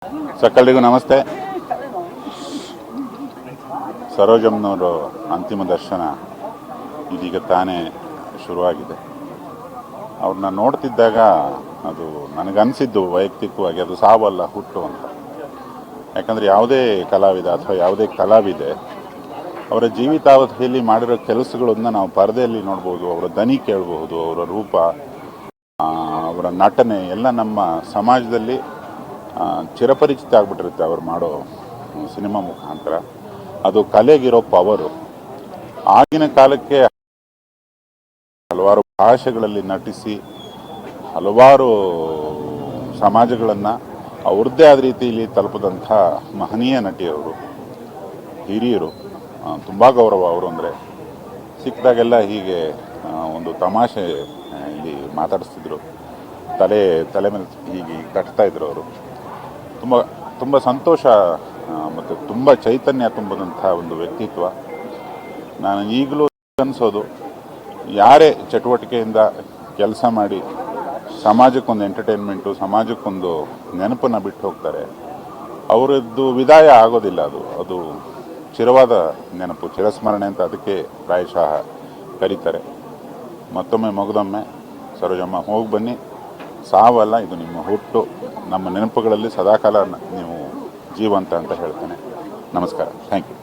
ಸಕಲರಿಗೂ ನಮಸ್ತೆ. ಸರೋಜಮ್ಮನವರು ಅಂತಿಮ ದರ್ಶನ ಇದೀಗ ತಾನೇ ಶುರುವಾಗಿದೆ. ಅವ್ರನ್ನ ನೋಡ್ತಿದ್ದಾಗ ಅದು ನನಗನ್ಸಿದ್ದು ವೈಯಕ್ತಿಕವಾಗಿ ಅದು ಸಾವಲ್ಲ, ಹುಟ್ಟು ಅಂತ. ಯಾಕಂದರೆ ಯಾವುದೇ ಕಲಾವಿದ ಅಥವಾ ಯಾವುದೇ ಕಲಾವಿದೆ ಅವರ ಜೀವಿತಾವಧಿಯಲ್ಲಿ ಮಾಡಿರೋ ಕೆಲಸಗಳನ್ನು ನಾವು ಪರದೆಯಲ್ಲಿ ನೋಡ್ಬೋದು, ಅವರ ದನಿ ಕೇಳಬಹುದು, ಅವರ ರೂಪ, ಅವರ ನಟನೆ ಎಲ್ಲ ನಮ್ಮ ಸಮಾಜದಲ್ಲಿ ಚಿರಪರಿಚಿತ ಆಗಿಬಿಟ್ಟಿರುತ್ತೆ. ಅವ್ರು ಮಾಡೋ ಸಿನಿಮಾ ಮುಖಾಂತರ ಅದು ಕಲೆಗಿರೋ ಪವರು. ಆಗಿನ ಕಾಲಕ್ಕೆ ಹಲವಾರು ಭಾಷೆಗಳಲ್ಲಿ ನಟಿಸಿ ಹಲವಾರು ಸಮಾಜಗಳನ್ನು ಅವ್ರದ್ದೇ ಆದ ರೀತಿಯಲ್ಲಿ ತಲುಪಿದಂಥ ಮಹನೀಯ ನಟಿಯವರು, ಹಿರಿಯರು. ತುಂಬ ಗೌರವ ಅವರು ಅಂದರೆ. ಸಿಕ್ಕಿದಾಗೆಲ್ಲ ಹೀಗೆ ಒಂದು ತಮಾಷೆ ಇಲ್ಲಿ ಮಾತಾಡಿಸ್ತಿದ್ರು, ತಲೆ ಮೇಲೆ ಹೀಗೆ ಕಟ್ತಾಯಿದ್ರು ಅವರು. ತುಂಬ ತುಂಬ ಸಂತೋಷ ಮತ್ತು ತುಂಬ ಚೈತನ್ಯ ತುಂಬಿದಂಥ ಒಂದು ವ್ಯಕ್ತಿತ್ವ. ನಾನು ಈಗಲೂ ಅನಿಸೋದು, ಯಾರೇ ಚಟುವಟಿಕೆಯಿಂದ ಕೆಲಸ ಮಾಡಿ ಸಮಾಜಕ್ಕೊಂದು ಎಂಟರ್ಟೈನ್ಮೆಂಟು, ಸಮಾಜಕ್ಕೊಂದು ನೆನಪನ್ನು ಬಿಟ್ಟು ಹೋಗ್ತಾರೆ, ಅವರದ್ದು ವಿದಾಯ ಆಗೋದಿಲ್ಲ. ಅದು ಚಿರವಾದ ನೆನಪು, ಚಿರಸ್ಮರಣೆ ಅಂತ ಅದಕ್ಕೆ ಪ್ರಾಯಶಃ ಕರೀತಾರೆ. ಮತ್ತೊಮ್ಮೆ ಮಗದೊಮ್ಮೆ ಸರೋಜಮ್ಮ, ಹೋಗಿ ಬನ್ನಿ. ಸಾವಲ್ಲ, ಇದು ನಿಮ್ಮ ಹುಟ್ಟು. ನಮ್ಮ ನೆನಪುಗಳಲ್ಲಿ ಸದಾಕಾಲ ನೀವು ಜೀವಂತ ಅಂತ ಹೇಳ್ತೇನೆ. ನಮಸ್ಕಾರ. Thank you.